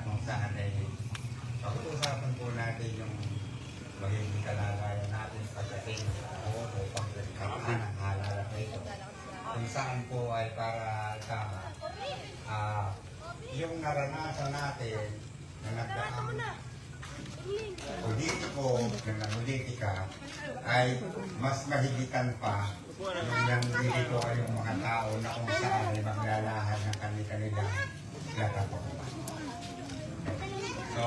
kung saan ay pag-uusapan po natin yung magiging kalagayan natin pagdating sa araw upang nagkakaan ang halala na ito. Kung saan po ay para sa yung naranasan natin na nagdaang politiko, na politika ay mas mahigitan pa yung nandito ay yung mga tao na kung saan ay maglalahan ng kanilang plataforma. So,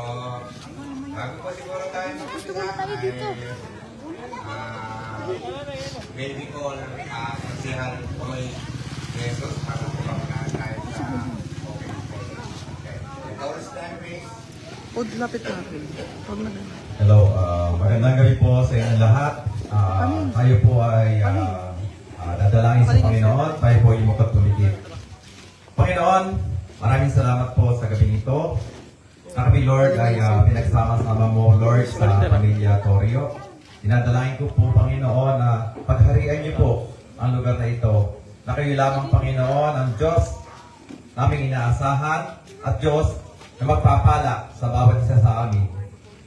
bago po siguro tayo mag-umpisa ay maybe call Kasihal Koy Jesus para po mga tayo sa open space. Okay. Our stand please. Lapit natin. Hello, magandang gabi po sa inyong lahat. Tayo po ay dadalangin sa Panginoon. Tayo po ay makatulitid. Panginoon, maraming salamat po sa gabing ito. Na kami, Lord, ay pinagsama-sama mo, Lord, sa pamilya Torio. Dinadalangin ko po, Panginoon, na pagharian niyo po ang lugar na ito. Na kayo lamang, Panginoon, ang Diyos naming inaasahan at Diyos na magpapala sa bawat isa sa amin.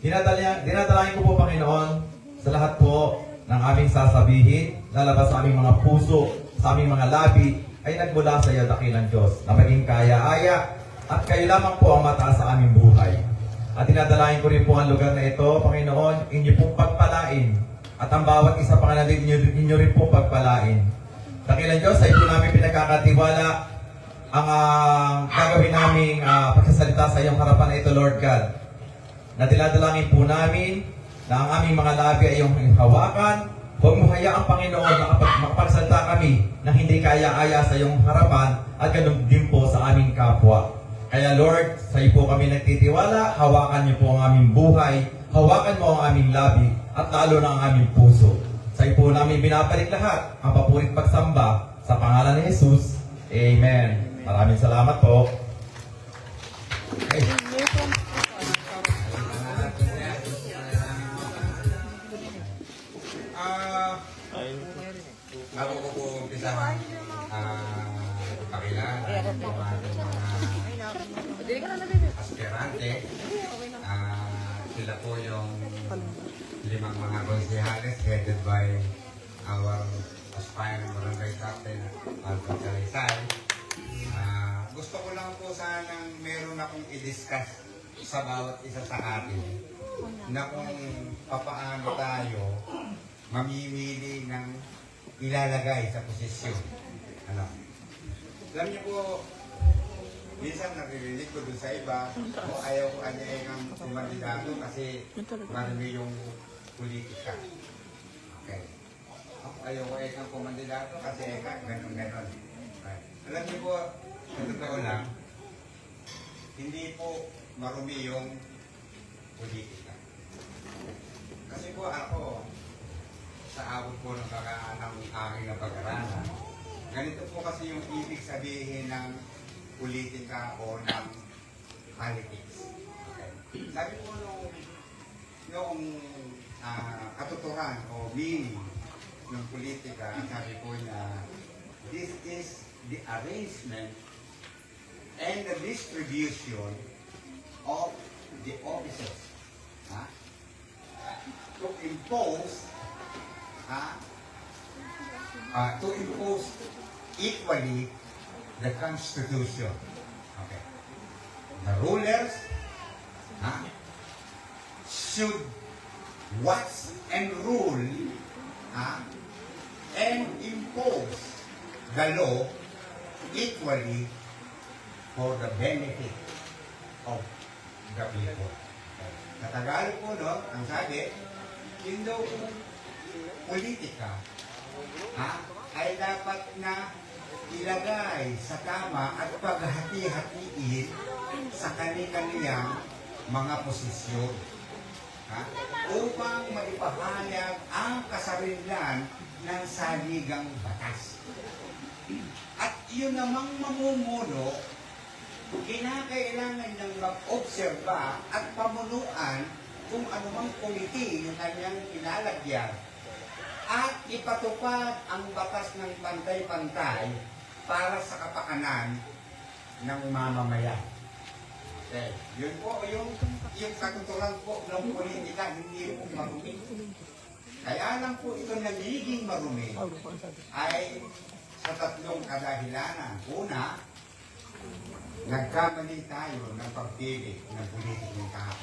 Dinadalangin ko po, Panginoon, sa lahat po ng aming sasabihin, lalabas sa aming mga puso, sa aming mga labi, ay nagmula sa iyo, dakilang Diyos, na maging kaya-aya at kayo lamang po ang mataas sa aming buhay. At dinadalangin ko rin po ang lugar na ito, Panginoon, inyo pong pagpalain at ang bawat isa pangalan inyo rin pong pagpalain. Dakilang Diyos, sa ito namin pinagkakatiwala ang gagawin naming pagsasalita sa iyong harapan na ito, Lord God. Na dinadalangin po namin na ang aming mga labi ay iyong hawakan. Huwag mo hayaang Panginoon na makapagsalita kami na hindi kaya-aya sa iyong harapan at ganun din po sa aming kapwa. Kaya Lord, sa iyo po kami nagtitiwala, hawakan niyo po ang aming buhay, hawakan mo ang aming labi at lalo na ang aming puso. Sa iyo po namin binabalik lahat ang papurit pagsamba sa pangalan ni Jesus. Amen. Maraming salamat po. Okay. Bago ko po umpisahan, pakilala yung mga aspirante. Sila po yung 5 mga konsehales headed by our aspiring barangay captain, Alfred Calaysay. Gusto ko lang po sanang meron akong i-discuss sa bawat isa sa atin na kung papaano tayo mamimili ng ilalagay sa posisyon. Ano? Alam niyo po, minsan naririnig ko dun sa iba, ayaw ko anyayin ang kumandidato kasi marami yung politika. Okay. Ako ayaw ko ang kumandidato kasi ganun-ganun. Okay. Alam niyo po, sa totoo lang, hindi po marumi yung politika. Kasi po ako, sa abot po ng aking pag-aralan, ganito po kasi yung ibig sabihin ng politika o ng politics. Okay. Sabi po noong katuturan o meaning ng politika, sabi po niya, this is the arrangement and the distribution of the offices to impose equally the Constitution. Okay. The rulers should watch and rule and impose the law equally for the benefit of the people. Sa Tagalog po, no, ang sabi, yung daw politika ay dapat na ilagay sa tama at paghati-hatiin sa kanilang mga posisyon upang maipahayag ang kasarinlan ng saligang batas. At yun namang mamumuno, kinakailangan niyang mag-obserba at pamunuan kung anumang komite yung kanyang kinalagyan at ipatupad ang batas ng pantay-pantay para sa kapakanan ng mamamayan. Okay. Yun po, yung katuturan po ng politika, hindi po marumi. Kaya lang po ito nagiging marumi ay sa tatlong kadahilanan. Una, nagkamali tayo ng pagpili ng politikong tao.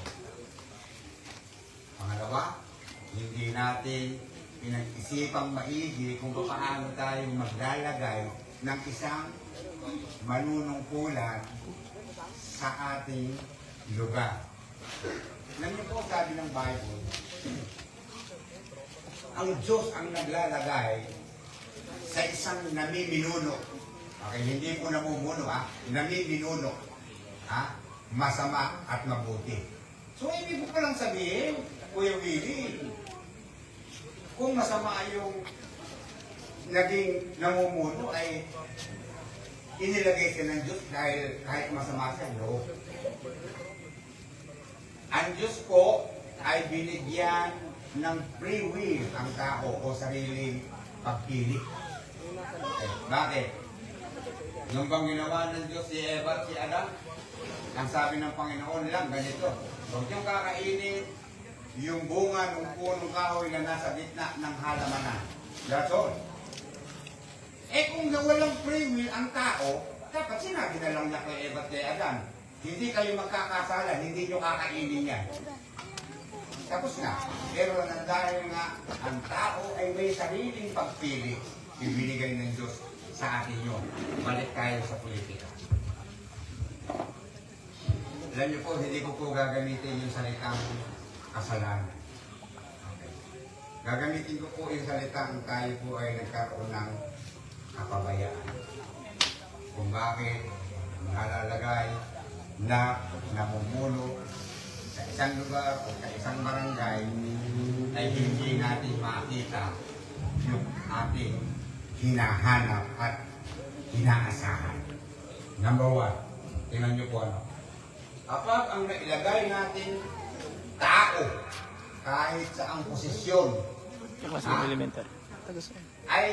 Pangalawa, hindi natin pinag-isipang maigi kung paano tayo maglalagay ng isang manunungkulan sa ating lugar. Alam niyo po, sabi ng Bible, ang Diyos ang naglalagay sa isang namiminuno. Okay, hindi po namumuno, namiminuno. Masama at mabuti. So, ibig ko lang sabihin, Kuya Willie, kung masama yung naging namumuno ay inilagay siya ng Diyos dahil kahit masama siya, no. Ang Diyos po ay binigyan ng free will ang tao o sariling pagpili. Okay. Bakit? Nung bang ginawa ng Diyos si Eva at si Adam, ang sabi ng Panginoon lang, ganito, huwag niyong kakainin yung bunga ng punong kahoy na nasa gitna ng halamanan. That's all. Eh kung walang free will ang tao, dapat sinabi na lang niya kay Eva at kay Adam, hindi kayo magkakasalan, hindi nyo kakainin yan. Tapos na. Pero dahil nga ang tao ay may sariling pagpili, ibinigay ng Diyos sa atin yun. Balik tayo sa politika. Alam niyo po, hindi ko po gagamitin yung salitang kasalanan. Okay. Gagamitin ko po yung salitang tayo po ay nagkaroon ng kapabayaan. Kung bakit nalalagay na namumuno sa isang lugar o sa isang barangay ay hindi natin makita yung ating hinahanap at inaasahan. Number one, tingnan niyo po ano. Kapag ang nailagay natin tao kahit sa ang posisyon ay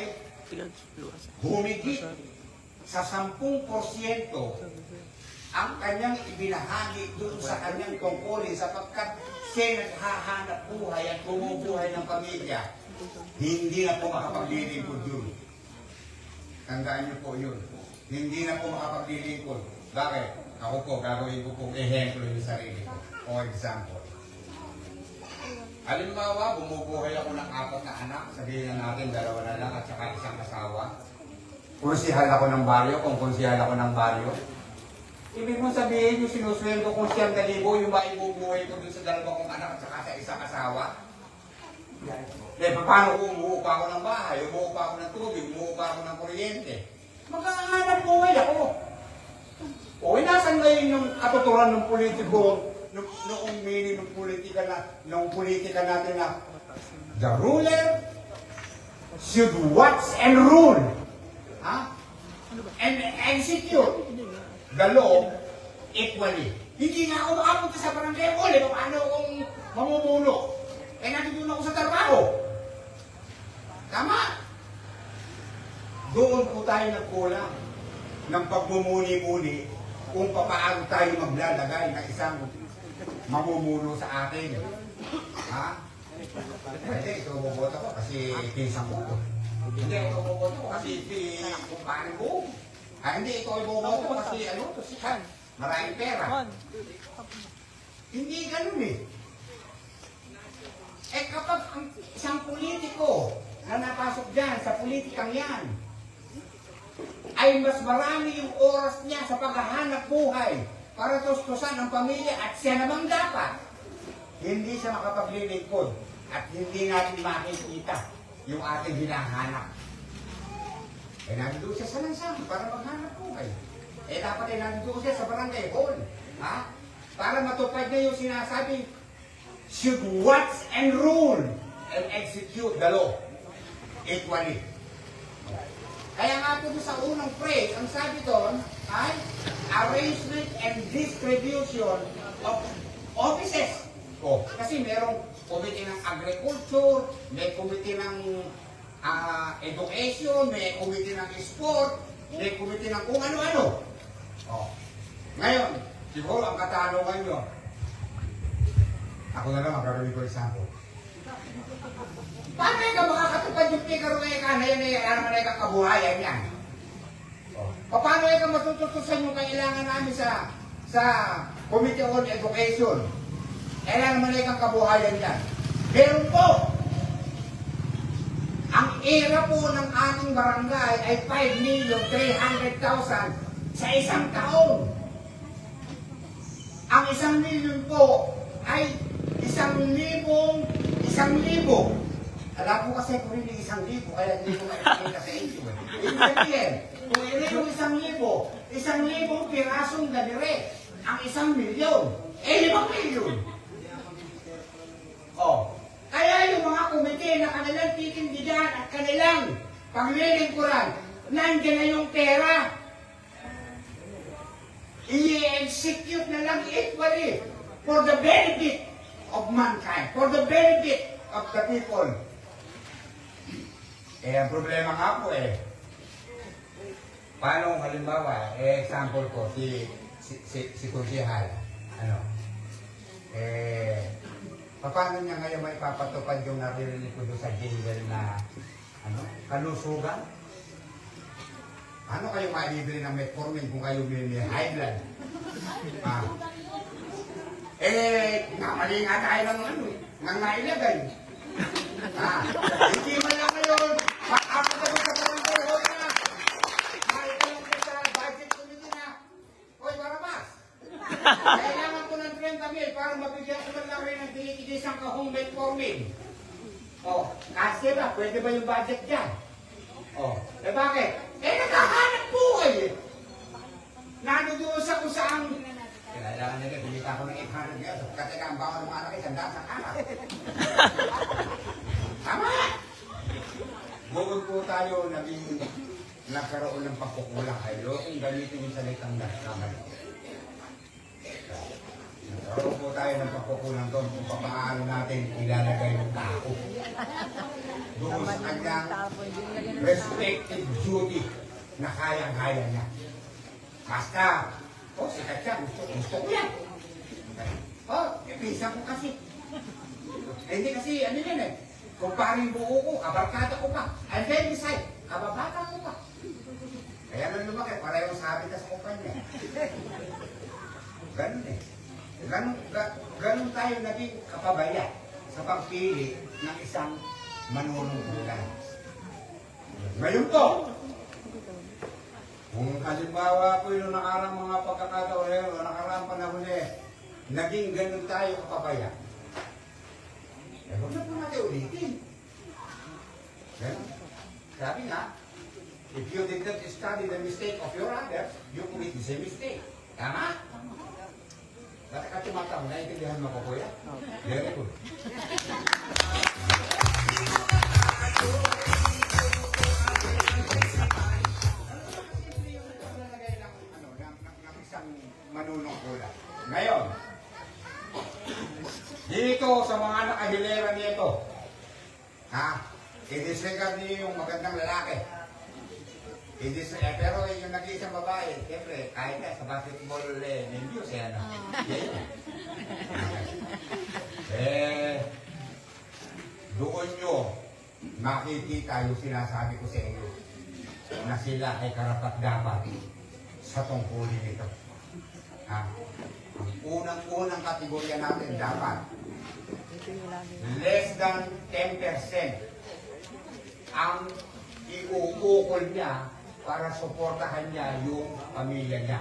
humigit sa 10% ang kanyang ibinahagi doon sa kanyang tungkulin sapagkat siya naghahanap buhay at bumubuhay ng pamilya, hindi na po makapaglilingkod yun. Tandaan niyo po yun. Hindi na po makapaglilingkod. Bakit? Ako po, gagawin ko pong ehemplo yung sarili ko. For example. Halimbawa, bumubuhay ako ng 4 na anak, sabihin na natin 2 na lang at saka isang asawa. Kunsihal ako ng baryo, kung kunsihal ako ng baryo. Ibig mong sabihin yung sinusweldo kong 100,000, yung maibubuhay ko dun sa 2 kong anak at saka sa isang asawa. Eh, paano kung umuho pa ako ng bahay, umuho pa ako ng tubig, umuho pa ako ng kuryente? Magkakahanap buhay ako. O, nasan ngayon yung katuturan ng politiko, noong meaning ng politika natin na the ruler should watch and rule. And execute the law equally. Hindi nga ako makapunta sa barangay hall, paano akong mamumuno? Eh, nandito ako sa trabaho. Tama? Doon po tayo nagkulang ng pagmumuni-muni kung paano tayo maglalagay ng isang mamumuno sa atin. Hindi, ito boboto ko kasi pinsang ko. Hindi, ito boboto ko kasi kumparin ko. Hindi, ito boboto ko kasi sikat. Maraming pera. Hindi ganun eh. Eh kapag ang isang politiko na napasok dyan sa politikang yan, ay mas marami yung oras niya sa paghahanap buhay para tustusan ang pamilya at siya namang dapat, hindi siya makapaglilingkod at hindi natin makikita yung ating hinahanap. Eh nandun siya sa lansang para maghanap buhay. Eh dapat ay nandun siya sa barangay hall. Para matupad na yung sinasabi, should watch and rule and execute the law equally. Kaya nga po sa unang phrase, ang sabi doon ay arrangement and distribution of offices. Kasi merong committee ng agriculture, may committee ng education, may committee ng sport, may committee ng kung ano-ano. Ngayon, Siguro ang katanungan nyo, ako na lang magkakaroon ko example. Paano ka makakatupad yung figure ngayon ka na yan naman ay kakabuhayan yan? Paano ka matututusan yung kailangan namin sa Committee on Education? Kailangan naman ay kakabuhayan yan. Meron po! Ang era po ng ating barangay ay 5,300,000 sa isang taon. Ang 1,000,000 po ay 1,000. Alam ko kasi kung hindi 1,000, kaya hindi ko makikita sa inyo. Ibig sabihin, kung hindi yung 1,000 pirasong ganire, ang 1,000,000, 5,000,000. Oh. Kaya yung mga komite na kanilang titindigan at kanilang paglilingkuran, nandiyan na yung pera. I-execute na lang equally for the benefit of mankind, for the benefit of the people. Ang problema nga po paano halimbawa, example ko, si Kunsihal, paano niya ngayon maipapatupad yung naririnig ko doon sa jingle na, kalusugan? Ano kayo maibili ng metformin kung kayo may high blood? Namali nga tayo ng nailagay. Hindi man lang ngayon, ako na sa barangay hall na. Maikalang ko sa budget committee na. Hoy, Barabas! Kailangan ko ng 30,000 para mabigyan ko ng lawin ng isang kahong metformin. Kasi ba, pwede ba yung budget dyan? Bakit? Naghahanap buhay eh. Nanudusa ko sa ang... Kailangan nila, binita ko ng 800 ngayon. Kasi ang bawang ng mga anak ay sandaan sa kanan. Tama! Bukod po tayo nagkaroon ng pagkukulang kayo, kung gamitin yung salitang nagkamali. Nagkaroon po tayo ng pagkukulang doon kung paano natin ilalagay yung tao. Doon sa kanyang respective duty na kayang-kaya niya. Basta, sikat siya, gusto ko yan. Pinsan ko kasi. Hindi kasi, yan kung paring buo ko, kabarkada ko pa. And then beside, kababata ko pa. Kaya nang lumaki, parehong sabi ka sa kumpanya. Ganun Ganun tayo naging kapabaya sa pagpili ng isang manunungkulan. Ngayon po, kung halimbawa po yung nakarang mga pagkakataon o nakarang panahon naging ganun tayo kapabaya. Huwag na po natin ulitin. Sabi nga, if you did not study the mistake of your others, you commit the same mistake. Tama? Bakit ka tumatang? Naintindihan mo ko, kuya? Very good. Ng isang manunungkulan. Ngayon, dito sa mga nakahilera nito, i-disregard niyo yung magandang lalaki. Pero yung nag-iisang babae, siyempre, kahit na sa basketball ninyo, doon nyo makikita yung sinasabi ko sa inyo na sila ay karapat-dapat sa tungkulin nito. Ang unang kategorya natin dapat less than 10% ang iuukol niya para suportahan niya yung pamilya niya.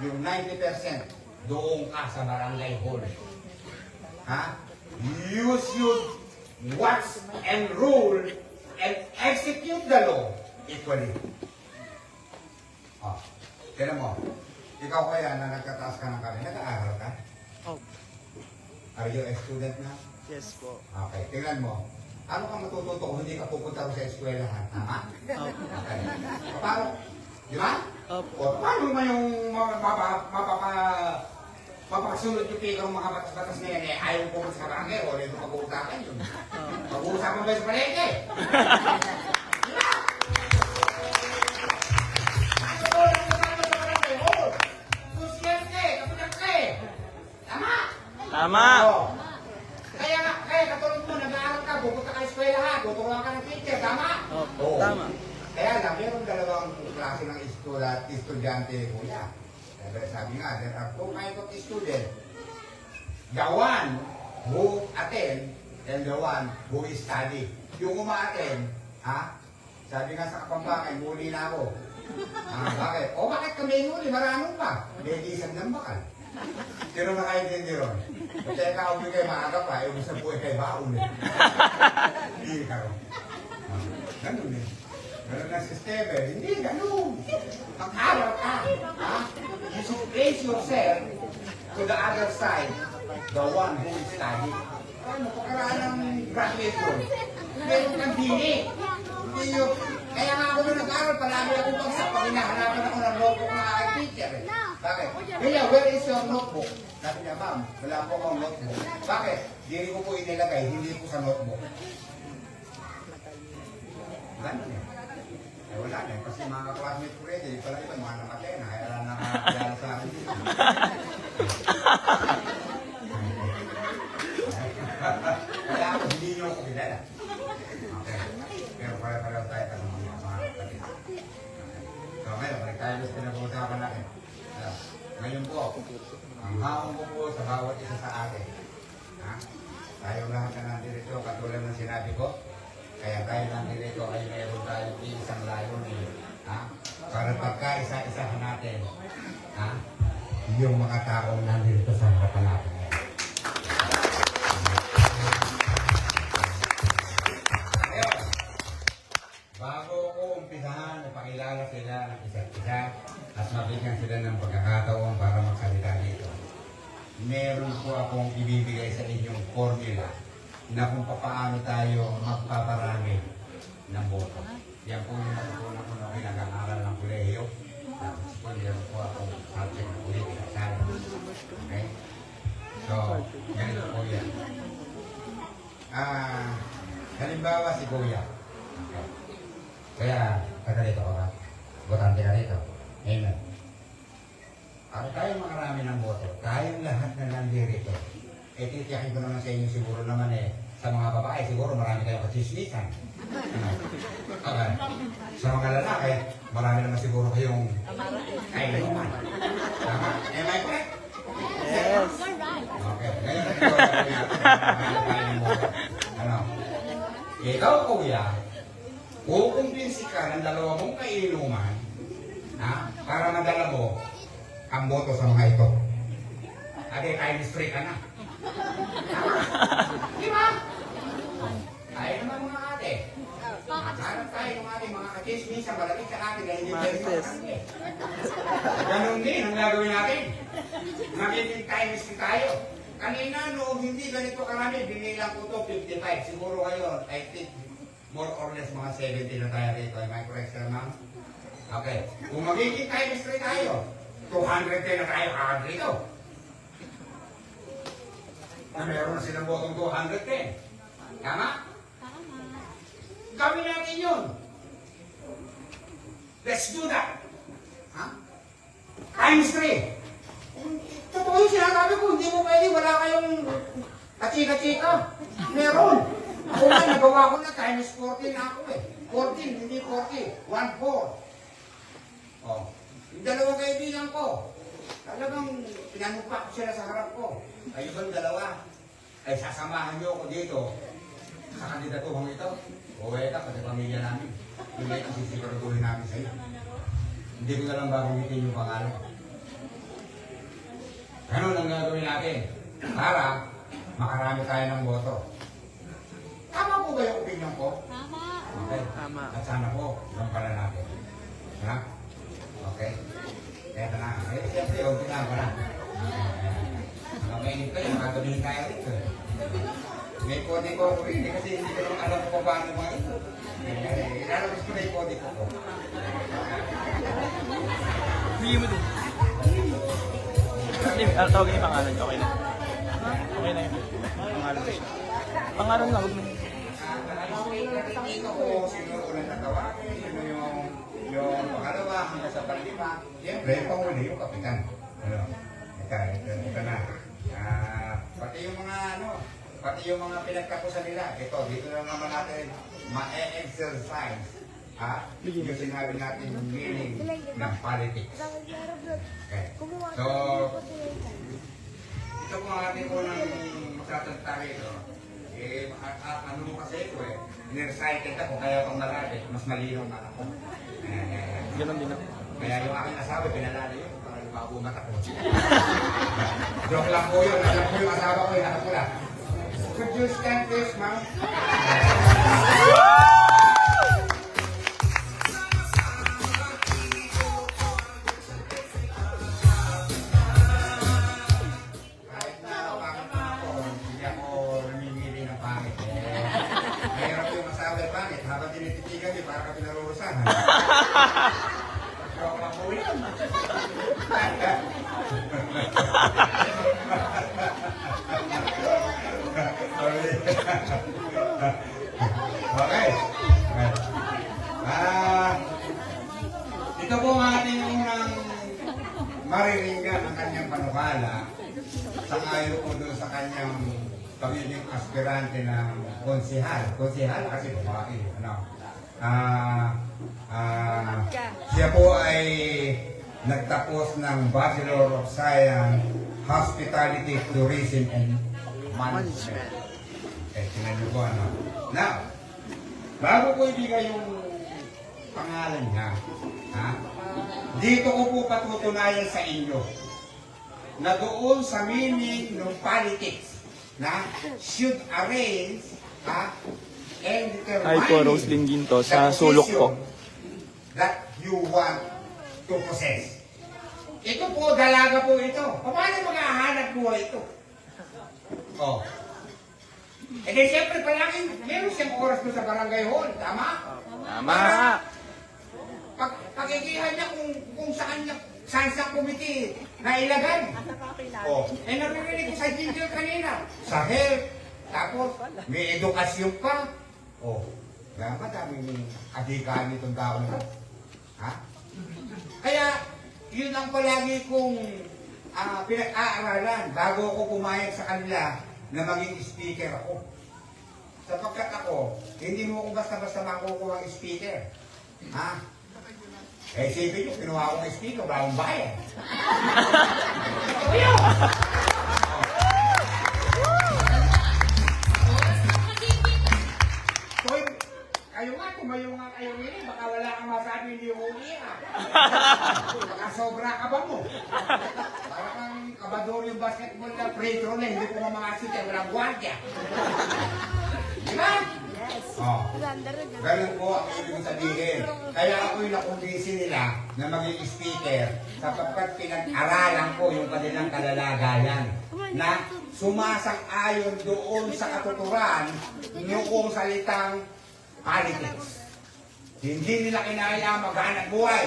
Yung 90% doon ka sa barangay hall. You should watch and rule and execute the law equally. Tignan mo, ikaw kaya na nagkataas ka ng kanya, nag-aaral ka? Are you a student na? Yes po. Okay, tingnan mo. Ano kang matututo kung hindi ka pupunta sa eskwelahan? Tama? Okay. Paano? Di ba? O paano naman yung mapakasunod yung pikong mga batas-batas na yan ayaw pumunta sa barangay o ito pag-uusapan yun? Pag-uusapan ba sa palengke? Di ba? Ano ko lang sa barangay? Susyente, kapitang Tama! Oo. Kaya katulad mo, nag-aaral ka, pupunta ka sa eskwelahan, tuturuan ka ng teacher, tama? Opo, tama. Kaya lang, meron dalawang klase ng estudyante, kuya. Sabi nga, there are two kinds of student. The one who attend and the one who study. Yung uma-attend, sabi nga sa Kapampangan, muli na ako. Bakit? Bakit kami muli? Maranong pa. Medisan ng bakal. Sino nakaintindi ron? Kasi ikaw kayo maaga pa, yung sa buhay kayo baon eh. Hindi ka ron. Ganun eh. Ganun ang sistema eh. Hindi, ganun. Mag-aral ka. You should place yourself to the other side, the one who is studying. Ano, pagkaraan ng graduation, meron kang dini. Hindi yung, kaya nga ako nung nag-aral, palagi ako bagsak pag hinahanapan ako ng notebook ng aking teacher eh. Bakit? Kaya, where is your notebook? Sabi niya, ma'am, wala po akong notebook. Bakit? Hindi ko po inilagay, hindi po sa notebook. Ganun eh. Wala na, kasi mga classmates ko rin, pala ito, mga namatay na, kaya lang nakakilala sa akin dito. Kaya ako, hindi nyo ako kilala. Okay. Pero pala tayo tanong mga kapatid. So ngayon, balik tayo sa pinag-uusapan natin. Ngayon po, ang haong ko po sa bawat isa sa atin. Tayong lahat na nandito, katulad ng sinabi ko, kaya tayo nandito ay meron tayo isang layunin. Para pagka-isa-isahan natin, yung mga taong nandito sa harapan natin. Ngayon, bago ko umpisahan, ipakilala sila ng isa't isa at mabigyan sila ng pagkakataon para magsalita dito. Meron po akong ibibigay sa inyong formula na kung paano tayo magpaparami ng boto. Yan po yung natutunan ko nung pinag-aaral ng kolehiyo. Tapos po, meron po akong subject na politika science. Okay? So, ganito po yan. Halimbawa si Kuya. Okay. Kaya, kata dito ka ba? Botante ka dito. Amen. Para tayo makarami ng boto, tayong lahat na nandirito, titiyakin ko naman sa inyo siguro naman sa mga babae, siguro marami kayong kachismisan. Okay. Sa mga lalaki, marami naman siguro kayong kailangan. Tama? Am I correct? Yes. Okay. Ngayon na ito, ano? Ikaw, kuya, kukumbinsi ka ng dalawa mong kainuman para madala mo ang boto sa mga ito. Ate, times 3 ka na. Di ba? Tayo naman mga ate. Harap tayo ng ating mga kachismis ang malapit sa atin dahil hindi tayo makakasya. Ganun din ang gagawin natin. Magiging times 3 tayo. Kanina noong hindi ganito karami, binilang ko to 55. Siguro ngayon, I think more or less mga 70 na tayo rito. Am I correct, sir, ma'am? Okay. Kung magiging times 3 tayo, 210 na tayo kakad rito. Na meron na silang botong 210. Tama? Gawin natin yun. Let's do that. Times 3. Totoo yung sinasabi ko, hindi mo pwede, wala kayong kachika-chika. Meron. Ako nga, nagawa ko na times 14 na ako 14, hindi 40. 1-4. Oh. Yung dalawang kaibigan ko, talagang pinanugpa ko sila sa harap ko. Kayo bang dalawa? Ay sasamahan niyo ako dito sa kandidatuhang ito. O weta, pati pamilya namin. Yung may isisiguraduhin namin sa iyo. Hindi ko na lang babangitin yung pangalan. Ganun ang gagawin natin para makarami tayo ng boto. Tama po ba yung opinion ko? Tama. Okay. Tama. At sana po, yung pala natin. Ha? Okay. Kaya na. Siyempre, huwag na pala. Mainit kayo, makagabihin tayo rito. May kode ko ako rin, kasi hindi ko naman alam kung paano mga ito. Ilalabas ko na yung kode ko. Bigyan mo din. Tawagin yung pangalan niyo, okay na. Okay na yun. Pangalan ko siya. Pangalan lang, huwag mo. Ito ko, sino unang natawagin, sino yung pangalawa, hanggang sa panlima. Siyempre, panghuli yung kapitan. Ano? Ito na. Pati pati yung mga pinagtapusan nila, ito, dito na naman natin ma-exercise. Ha? Yung sinabi natin yung meaning ng politics. Okay. So, ito po ang ating unang magsasalita rito. Ano mo kasi ito nirecited ako, kaya pang malapit, mas malinaw na ako. Ganun din ako. Kaya yung aking asawa, pinalala yun, para lumabo mata ko. Joke lang po yun, alam ko yung asawa ko, yung nakapula. Could you stand please, ma'am? Kahit na pangit na ako, hindi ako namimili ng pangit. Mahirap yung asawa yung pangit, habang tinititigan niyo, para ka pinarurusan. Joke lang po yun. Okay. Ito po ang ating unang mariringgan ang kanyang panukala sa ayo po doon sa kanyang pagiging aspirante ng konsihal. Konsihal kasi babae. Ano? Siya po ay nagtapos ng Bachelor of Science, Hospitality, Tourism, and Management. Tingnan niyo po ano. Now, bago ko ibigay yung pangalan niya, dito ko po patutunayan sa inyo na doon sa meaning ng politics na should arrange and determine Hi po, Roslyn Ginto sa sulok po. that you want to possess. Ito po, dalaga po ito. Paano maghahanap buhay ito? Oh. E di siyempre palagi, meron siyang oras doon sa barangay hall. Tama? Tama. Pagigihan niya kung saan sa committee na ilagay. Oh. Eh naririnig ko sa Ginger kanina. Sa health. Tapos, may edukasyon pa. Oh. Kaya madaming adikaan itong tao na. Ha? Kaya, yun ang palagi kong pinag-aaralan bago ako pumayag sa kanila na maging speaker ako. Sapagkat ako, hindi mo ako basta-basta makukuha ang speaker. Ha? Eh, isipin nyo, kinuha ko ng speaker, wala akong bayan. So, kayo nga, tumayo nga kayo nila, baka wala kang masabi, hindi mo umiyak. Baka sobra ka ba mo? Para kang kabador yung basketball na free throw na, hindi ko mamagasit yan, walang gwardiya. Diba? Yes. Oh. Ganun po ang ibig sabihin. Kaya ako'y nakumbisi nila na maging speaker sapagkat pinag-aralan ko yung kanilang kalalagayan na sumasang-ayon doon sa katuturan yung salitang politics. Hindi nila kinailangan maghanap buhay.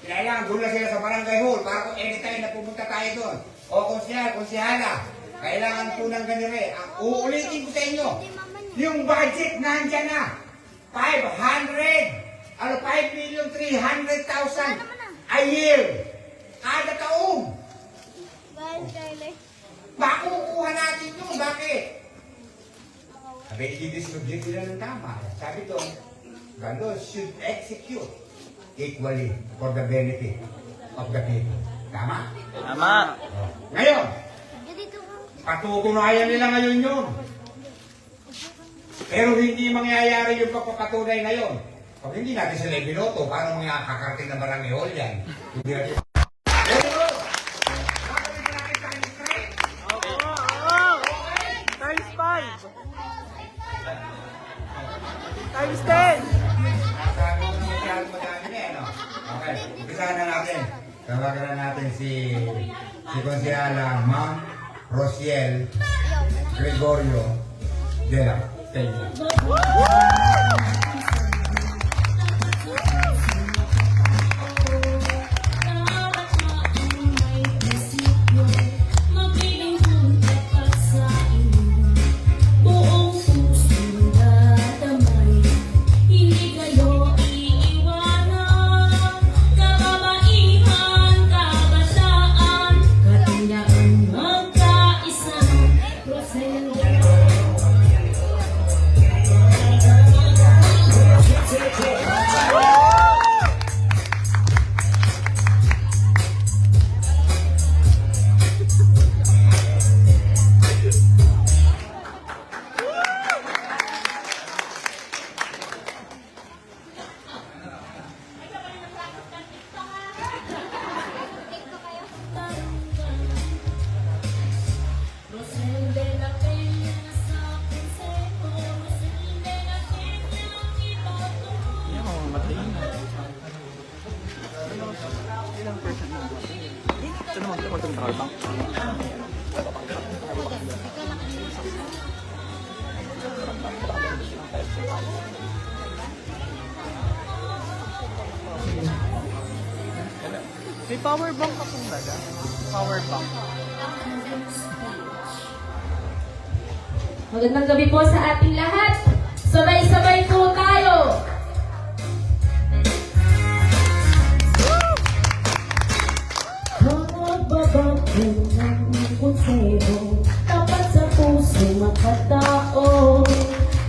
Kinailangan doon na sila sa barangay hall para kung anytime na pumunta tayo doon. O konsihala, kailangan po ng ganire. Uulitin ko sa inyo, yung budget nandyan na. 5,300,000 a year. Kada taong. Bakit kukuha natin yun? Bakit? Sabi, i-distribute nila ng tama. Sabi doon, God should execute equally for the benefit of the people. Tama? Tama. Ngayon, patutunayan nila ngayon yun. Pero hindi mangyayari yung pagpapatunay ngayon. Pag hindi natin sila binoto, paano mga kakarating na barangay hall yan? Hindi natin. Very good! Nakapit natin sa akin straight. Times 5. Times 10. Sabi ko na masyadong madami na no? Okay, umpisahan na natin. Tawagan na natin si Konsihala Ma'am Rosiel Gregorio de la Peña. May power bank ka pong dala? Power bank. Magandang gabi po sa ating lahat. Sabay-sabay po tayo. Magbabago ng konseho, dapat sa puso makatao.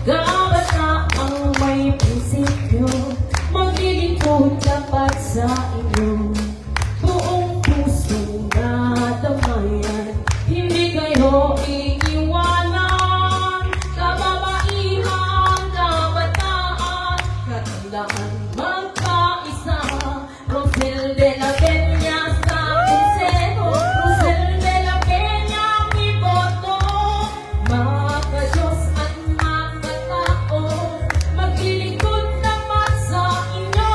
Gabata ang may prinsipyo, maglilingkod dapat sa inyo. Buong puso na damayan, hindi kayo iiwanan. Kababaihan, kabataan, katandaan, magkaisa. Rosel de la Peña sa konseho, Rosel de la Peña mi boto. Mga Diyos at makatao, maglilingkod dapat sa inyo.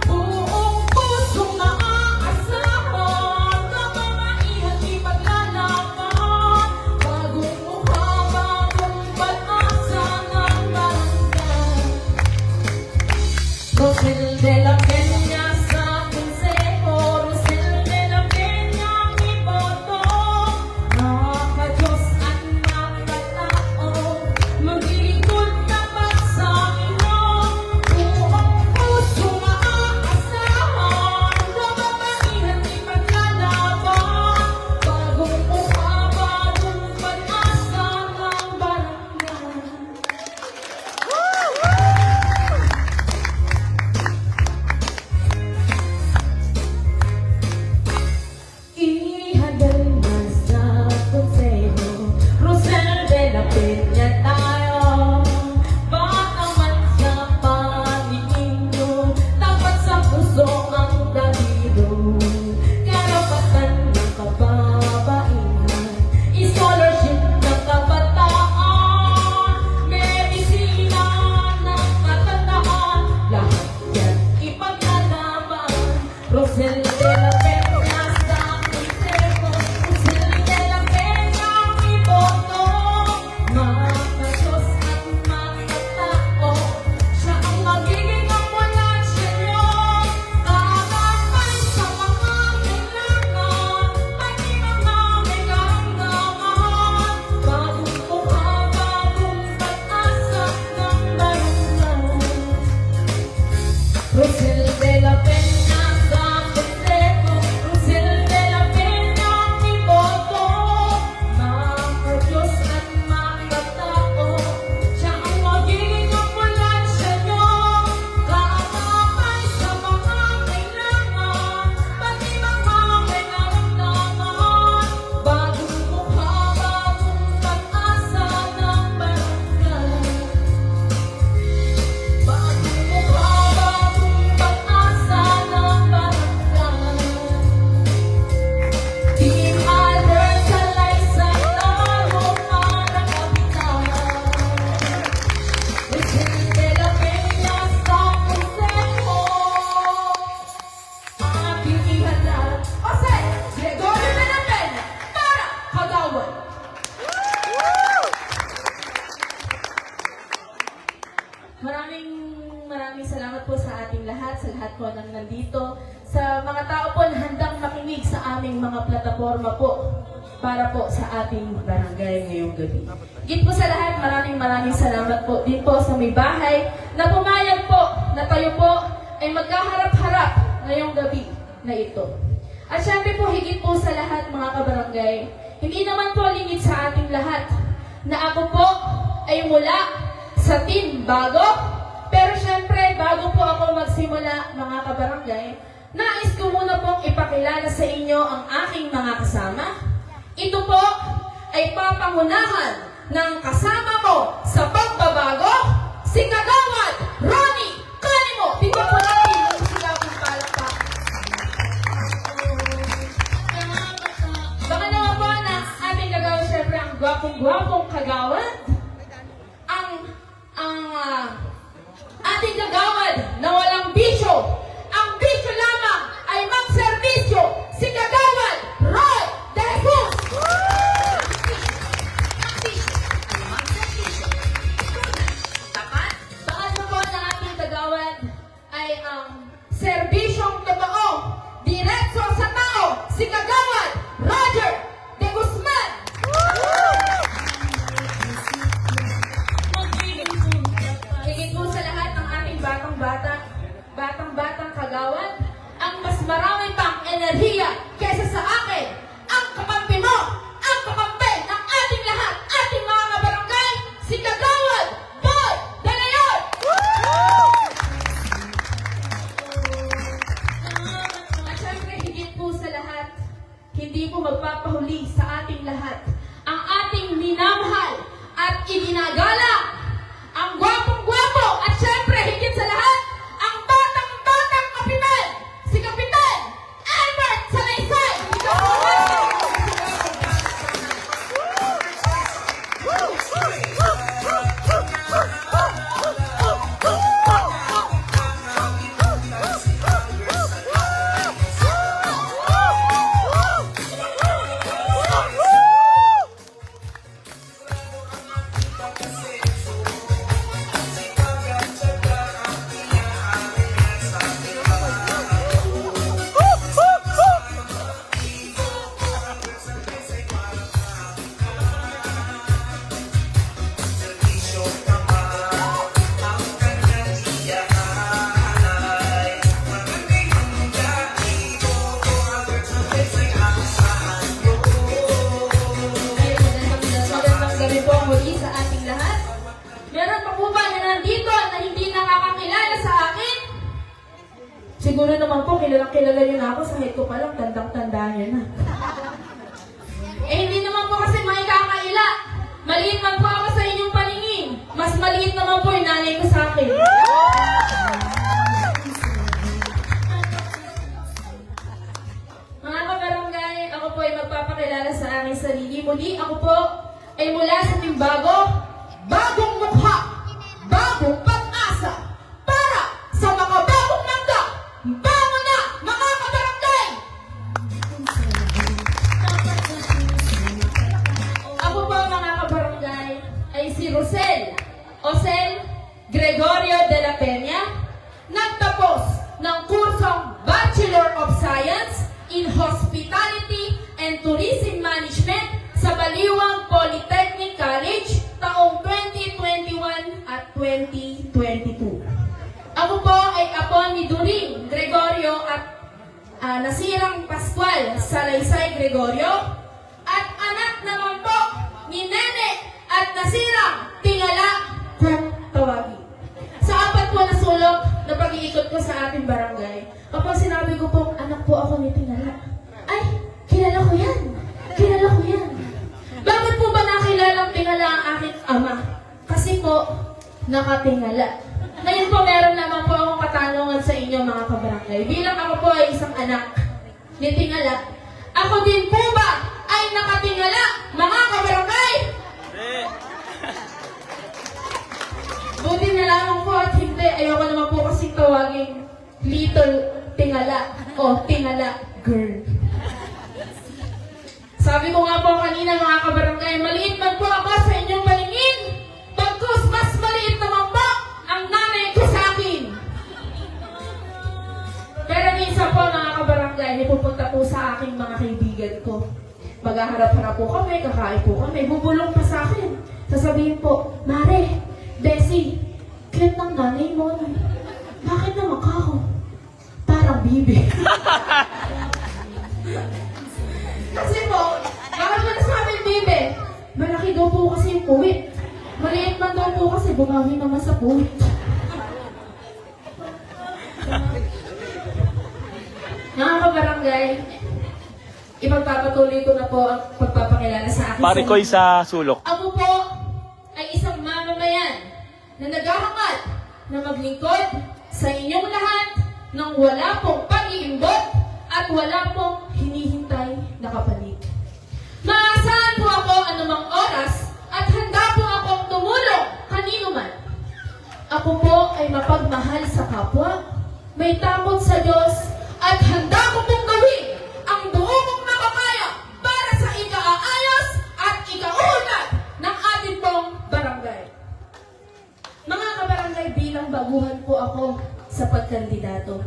Buong pusong maaasahan, kababaihan di paglalaban. Bagong mukha, bagong pag-asa ng barangay. Rosel de la Peña sa konseho, Rosel de la Peña mi boto. Mga Diyos at makatao, maglilingkod dapat sa inyo. Buong puso maaasahan, kababaihan di paglalaban. Bagong mukha, bagong pag-asa ng barangay. Ihadal na sa konseho, Rosel de la Peña tayo. Baka man sa paningin nyo, dapat sa puso ang dalido. Karapatan ng kababaihan, scholarship ng kabataan, medisina ng katandaan, lahat yan ipaglalaban. Rosel de la Peña sa konseho, Rosel de la Peña mi boto. Mga Diyos at makatao, siya ang magiging ambulansya nyo. Kakapay sa mga kailangan, pati mga may karamdaman. Bagong mukha, bagong pag-asa ng barangay. Rosel de la Peña sa konseho, Rosel de la Peña mi boto. Mga Diyos at makatao, siya ang magiging ambulansya nyo. Kakapay sa mga kailangan, pati mga may karamdaman. Bagong mukha, bagong pag-asa ng barangay. Bagong mukha, bagong pag-asa ng barangay. Team Albert sa Liza Taro para kapitan. Rosel de la Peña sa konseho, aking ihalal. Jose Gregorio de la Peña para Kagawad. Maraming salamat po sa ating lahat, sa lahat po ng nandito, sa mga tao po na handang makinig sa aming mga plataforma po para po sa ating barangay ngayong gabi. Git po sa lahat, maraming salamat po din po sa may bahay na pumayag po na tayo po ay magkaharap-harap ngayong gabi na ito. At syempre po, higit po sa lahat mga kabarangay, hindi naman po lingid sa ating lahat na ako po ay mula sa Team Bago. Pero syempre, bago po ako magsimula mga kabarangay, nais ko muna pong ipakilala sa inyo ang aking mga kasama. Ito po ay papangunahan ng kasama ko sa pagbabago, si Kagawad Ronnie Canimo. Tingnan po natin ang silapong palakpak. Baka naman po na ating kagawad, syempre ang gwapong-gwapong kagawad. Ating kagawad na walang bisyo. Ang bisyo lamang ay magserbisyo. Si Kagawad Roy De Jesus. Tapat, ginagalang, ang gwapong-gwapo, at syempre, higit sa lahat, ang batang-batang kapitan, si Kapitan Albert Salaysay! Ikaw po ba? Magandang gabi po muli sa ating lahat. Meron pa po ba na nandito na hindi nakakakilala sa akin? Siguro naman po, kilala niyo na ako sa head ko pa lang, tandang-tanda niyo na. Hindi naman po kasi makikakaila. Maliit man po ako sa inyong paningin. Mas maliit naman po yung nanay ko sa akin. Mga kabarangay, ako po ay magpapakilala sa aking sarili. Muli, ako po ay mula sa Timbago, bagong mukha, bagong pag-asa, para sa mga bagong mangga. Bangon na, mga kabarangay! Ako po, mga kabarangay, ay si Rosel Gregorio de la Peña, nagtapos ng kursong Bachelor of Science in Hospitality and Tourism Management sa Baliwag Polytechnic College taong 2021 at 2022. Ako po ay apo ni During Gregorio at nasirang Pascual Salaysay Gregorio at anak naman po ni Nene at nasirang Tingala kung tawagin. Sa apat po na sulok na pag-iikot ko sa ating barangay, kapag sinabi ko po, anak po ako ni Tingala, ay, kilala ko yan. Kilala ko yan. Bakit po ba nakilalang Tingala ang aking ama? Kasi po, nakatingala. Ngayon po, meron naman po akong katanungan sa inyo mga kabarangay. Bilang ako po ay isang anak ni Tingala, ako din po ba ay nakatingala, mga kabarangay? Buti na lamang po at hindi. Ayoko naman po kasing tawaging little Tingala o Tingala girl. Sabi ko nga po kanina mga kabarangay, maliit man po ako sa inyong paningin, pagkus mas maliit naman po ang nanay ko sa akin. Pero minsan po mga kabarangay, pupunta po sa aking mga kaibigan ko. Maghaharap-harap po kami, kakain po kami, bubulong pa sa akin. Sasabihin po, Mare, Bessie, cute ng nanay mo. Bakit naman ako? Parang bibi. Kasi po, bakit mo nasabi bibi? Malaki daw po kasi yung puwit. Maliit man daw po kasi bumawi naman sa puwit. Mga kabarangay, ipagpapatuloy ko na po ang pagpapakilala sa akin. Parikoy sa sulok. Ako po ay isang mamamayan na naghahangad na maglingkod sa inyong lahat nang wala pong pag-iimbot at wala pong hinihintay na kapalit. Maasahan po ako anumang oras at handa po akong tumulong kanino man. Ako po ay mapagmahal sa kapwa, may takot sa Diyos, at handa ko pong gawin ang buo kong makakaya para sa ikaayos at ikaunlad ng ating pong barangay. Mga kabarangay, bilang baguhan po ako sa pagkandidato,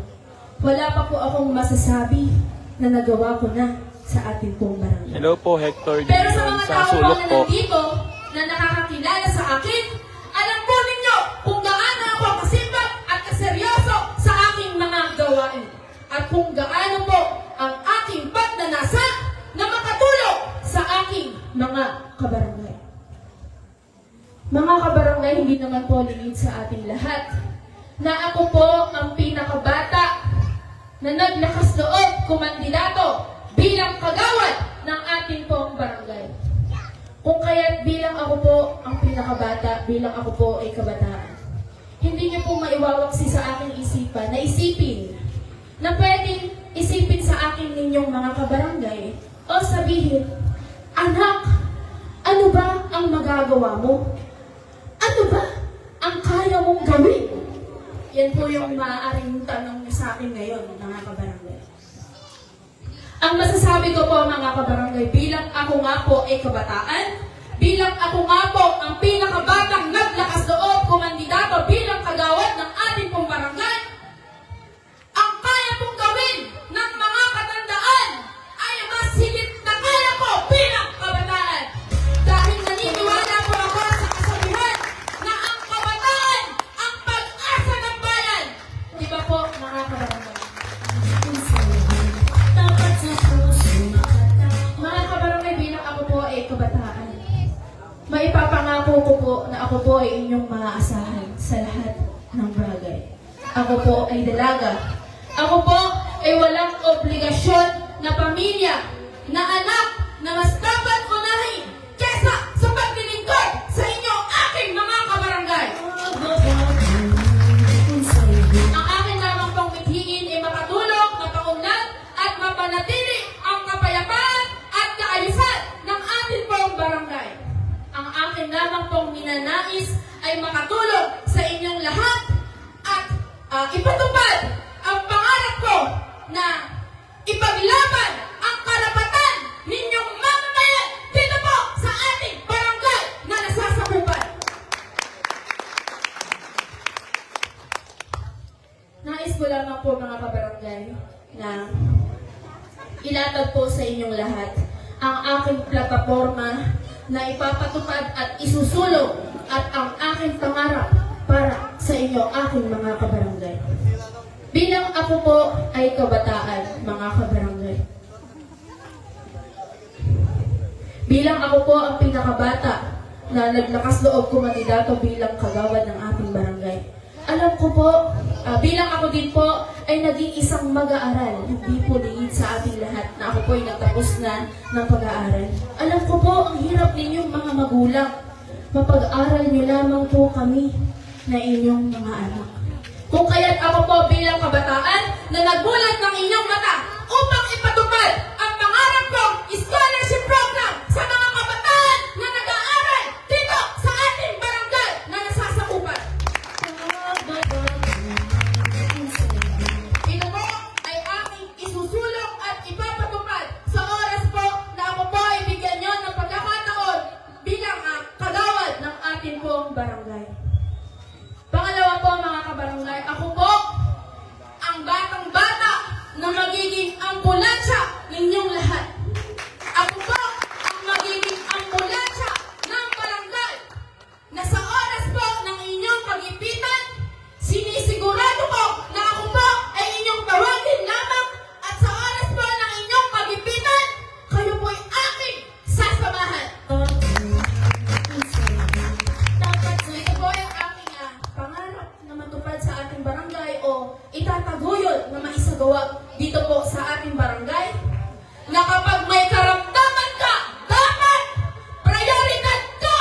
wala pa po akong masasabi na nagawa ko na sa ating pong barangay. Hello po, Hector. Pero sa mga Sa tao po sulok na po. nandito na nakakakilala sa akin, alam po ninyo kung gaano ako kasipag at kaseryoso sa aking mga gawain. At kung gaano po ang aking pagnanasa na makatulong sa aking mga kabarangay. Mga kabarangay, hindi naman po lingid sa ating lahat na ako po ang pinakabata na naglakas loob kumandidato bilang kagawad ng ating pong barangay. Kung kaya't bilang ako po ang pinakabata, bilang ako po ay kabataan, hindi niyo po maiwawaksi sa aking isipan na isipin na pwedeng isipin sa akin ninyong mga kabarangay o sabihin, anak, ano ba ang magagawa mo? Ano ba ang kaya mong gawin? Yan po yung maaaring tanong niyo sa akin ngayon, mga kabarangay. Ang masasabi ko po mga kabarangay, bilang ako nga po ay kabataan, bilang ako nga po ang pinakabatang naglakas loob kumandidato bilang kagawad ng ating pong barangay, ang kaya pong gawin ng mga katandaan ay mas higit na kaya ko bilang kabataan. Dahil naniniwala po ako sa kasabihan na ang kabataan ang pag-asa ng bayan. Di ba po mga kabarangay? Mga kabarangay, bilang ako po ay kabataan, maipapangako ko po na ako po ay inyong maaasahan sa lahat ng bagay. Ako po ay dalaga. Ako po ay walang obligasyon na pamilya, na anak, na mas dapat unahin kesa sa paglilingkod sa inyo aking mga kabarangay. Ang akin lamang pong mithiin ay makatulong, mapaunlad at mapanatili ang kapayapaan at kaayusan ng ating pong barangay. Ang akin lamang pong ninanais ay makatulong sa inyong lahat at ipatupad ang pangarap ko na ipaglaban ang karapatan ninyong mamamayan dito po sa ating barangay na nasasakupan. Nais ko lamang po mga kabarangay na ilatag po sa inyong lahat ang aking plataforma na ipapatupad at isusulong at ang aking pangarap para sa inyo aking mga kabarangay. Bilang ako po ay kabataan, mga kabarangay. Bilang ako po ang pinakabata na naglakas loob kumandidato bilang kagawad ng ating barangay. Alam ko po, bilang ako din po ay naging isang mag-aaral, hindi po liit sa ating lahat na ako po ay nagtapos na ng pag-aaral. Alam ko po, ang hirap ninyong mga magulang. Mapag-aral niyo lamang po kami na inyong mga anak. Kung kaya't ako po bilang kabataan na nagulat ng inyong mata upang ipatupad ang pangarap kong scholarship program sa mga kabataan na nag-aaral dito sa ating barangay na nasasakupan. Ito po ay aking isusulong at ipapatupad sa oras po na ako po ay bigyan nyo ng pagkakataon bilang kagawad ng ating pong barangay. Pangalawa po mga kabarangay, ako po ang batang-bata na magiging ambulansya ninyong lahat. Ako po ang magiging ambulansya ng barangay na sa oras po ng inyong pagipitan, sinisigurado ko na ako po ay inyong tawagin lamang at sa oras po ng inyong pagipitan, kayo po ay aking sasamahan. Ito po ay aking pangarap na matupad sa ating barangay o itataguyod na maisagawa dito po sa ating barangay na kapag may karamdaman ka, dapat prioridad ka!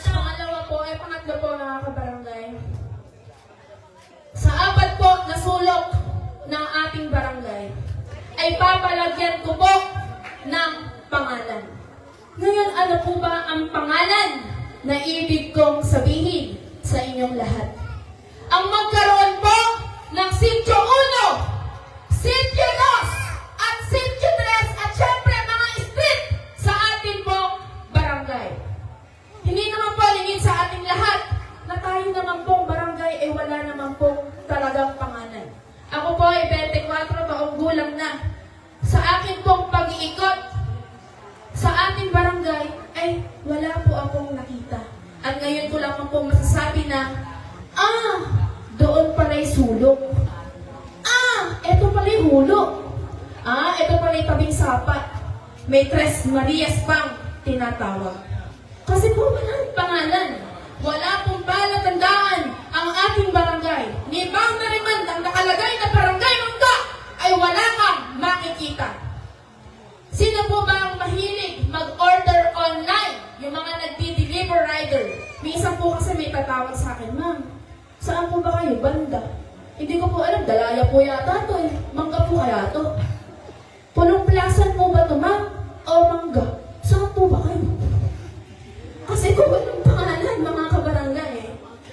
Pangalawa po ay pangatlo po mga kabarangay. Sa apat po na sulok ng ating barangay ay papalagyan ko po ng pangalan. Ngayon, ano po ba ang pangalan na ibig kong sabihin sa inyong lahat? Ang magkaroon po ng Sitio 1, Sitio 2, at Sitio 3, at syempre mga street sa ating pong barangay. Hindi naman po lingid sa ating lahat na tayo naman pong barangay ay wala naman pong talagang pangalan. Ako po ay 24 taong gulang na. Sa akin pong pag-iikot sa ating barangay ay wala po akong nakita. At ngayon ko lang po masasabi na, doon pala'y sulok. Eto pala'y hulog. Eto pala'y tabing sapat. May Tres Marias pang tinatawag. Kasi po walang pangalan. Wala pong palatandaan ang ating barangay. Ni boundary man ang nakalagay na barangay Mangga ay wala kang makikita. Sino po ba ang mahilig mag-order online? Yung mga nagdi-deliver rider. Minsan po kasi may tatawag sa akin, "Ma'am, saan po ba kayo? Banda." Hindi ko po alam, Dalaya po yata to eh. Mangga po kaya to. Pulong Plasan po ba to, ma'am? O Mangga? Saan po ba kayo? Kasi kung walang pangalan, mga kabarangay eh.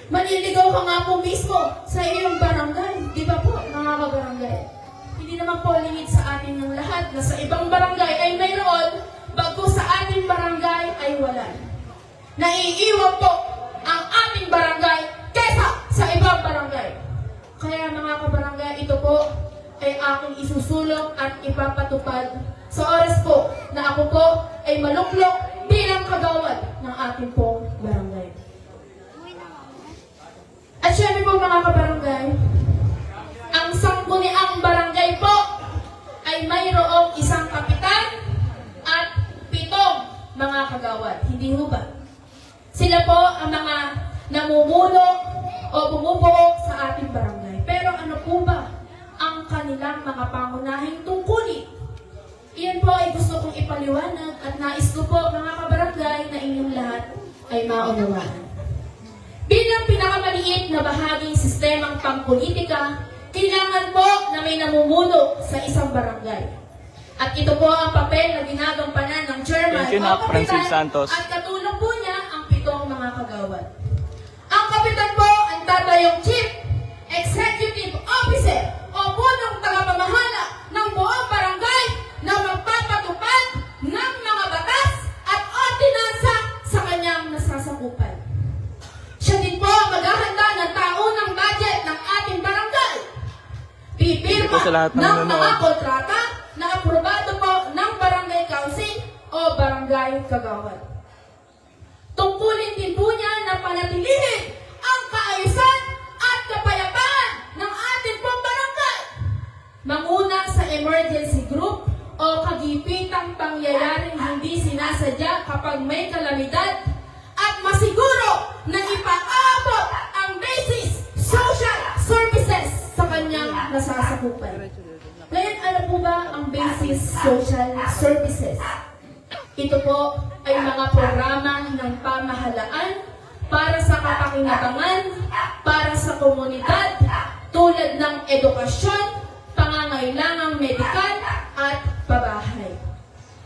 Maniligaw ka nga po mismo sa iyong barangay. Di ba po, mga kabarangay? Hindi naman po limit sa atin ng lahat na sa ibang barangay ay mayroon, bago sa ating barangay ay wala. Naiiwan po ang ating barangay kesa sa ibang barangay. Kaya mga kabarangay, ito po ay aking isusulong at ipapatupad sa oras po na ako po ay maluklok bilang kagawad ng ating pong barangay. At syempre po mga kabarangay, ang sangguniang barangay po ay mayroong isang kapitan at 7 mga kagawad. Hindi ho ba? Sila po ang mga namumuno o bumubuo sa ating barangay. Pero ano po ba ang kanilang mga pangunahing tungkulin? Iyan po ay gusto kong ipaliwanag at nais ko po mga kabarangay na inyong lahat ay maunawaan. Bilang pinakamaliit na bahaging sistemang pangpolitika, kailangan po na may namumuno sa isang barangay. At ito po ang papel na ginagampanan ng chairman Thank you, o Francis kapitan Santos. at katulong po niya ang 7 mga kagawad. Ang kapitan po ang tatayong chief executive officer o punong tagapamahala ng buong barangay na magpapatupad ng mga batas at ordinansa sa kanyang nasasakupan. Siya din po ang maghahanda ng taunang budget ng ating barangay. Pipirma Ito sa lahat ng ng mga nanonood. kontrata na aprobado po ng barangay council o barangay kagawad. Tungkulin din po niya na panatilihin ang kaayusan at kapayapaan ng ating pong barangay. Manguna sa emergency group o kagipitang pangyayaring hindi sinasadya kapag may kalamidad at masiguro na ipaabot ang basic social services sa kanyang nasasakupan. Ngayon, ano po ba ang basic social services? Ito po ay mga programa ng pamahalaan para sa kapakinabangan, para sa komunidad, tulad ng edukasyon, pangangailangang medikal, at pabahay.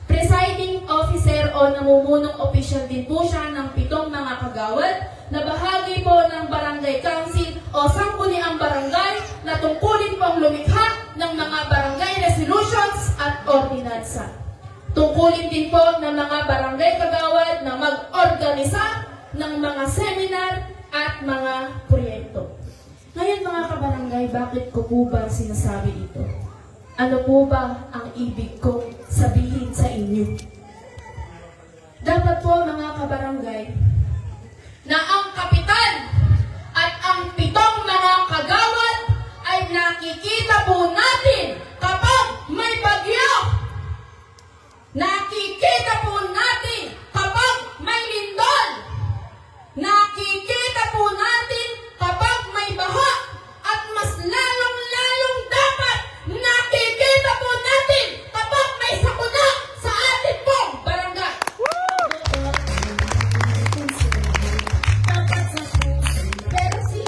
Presiding officer o namumunong opisyal din po siya ng 7 mga kagawad na bahagi po ng barangay council o sangguniang barangay na tungkulin pong lumikha ng mga barangay resolutions at ordinansa. Tungkulin din po ng mga barangay kagawad na mag-organisa ng mga seminar at mga proyekto. Ngayon mga kabarangay, bakit ko po ba sinasabi ito? Ano po ba ang ibig kong sabihin sa inyo? Dapat po mga kabarangay, na ang kapitan at ang 7 mga kagawad ay nakikita po natin kapag may bagyo. Nakikita po natin kapag may lindol. Nakikita po natin kapag may baha. At mas lalong-lalong dapat nakikita po natin kapag may sakuna sa atin pong barangay. Pero si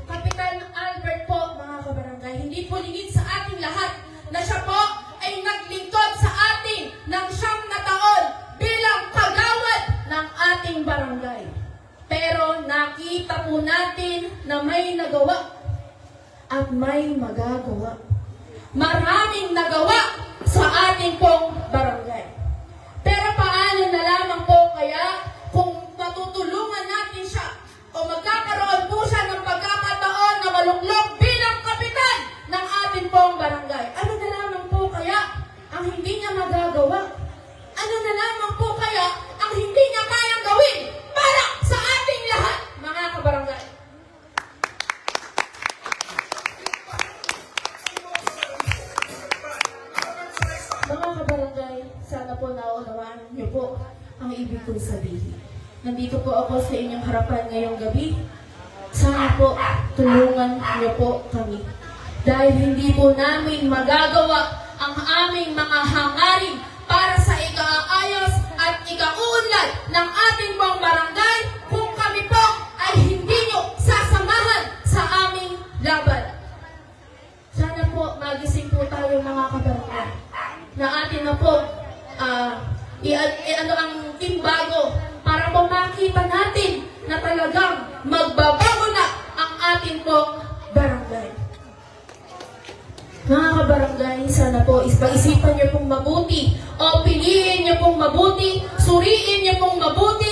Kapitan Albert po, mga kabarangay, hindi po lingid sa ating lahat na siya po ay naglingkod sa atin ng 9 na taon bilang kagawad ng ating barangay. Pero nakita po natin na may nagawa at may magagawa. Maraming nagawa sa ating pong barangay. Pero paano na lamang po kaya kung matutulungan natin siya o magkakaroon po siya ng pagkakataon na maluklok bilang kapitan ng ating pong barangay? Ano na lamang po kaya ang hindi niya magagawa? Ano na lamang po kaya ang hindi niya kayang gawin para sa ating lahat, mga kabarangay? Mga kabarangay, sana po naunawaan niyo po ang ibig kong sabihin. Nandito po ako sa inyong harapan ngayong gabi. Sana po tulungan niyo po kami. Dahil hindi po namin magagawa ang aming aming mga hangarin para sa ikaayos at ikauunlad ng ating buong barangay kung kami po ay hindi nyo sasamahan sa aming laban. Sana po magising po tayo mga kabarangay na atin na po ang imbago para po makita natin na talagang magbabago na ang ating pong barangay. Mga kabarangay, sana po pag-isipan niyo pong mabuti o piliin niyo pong mabuti, suriin niyo pong mabuti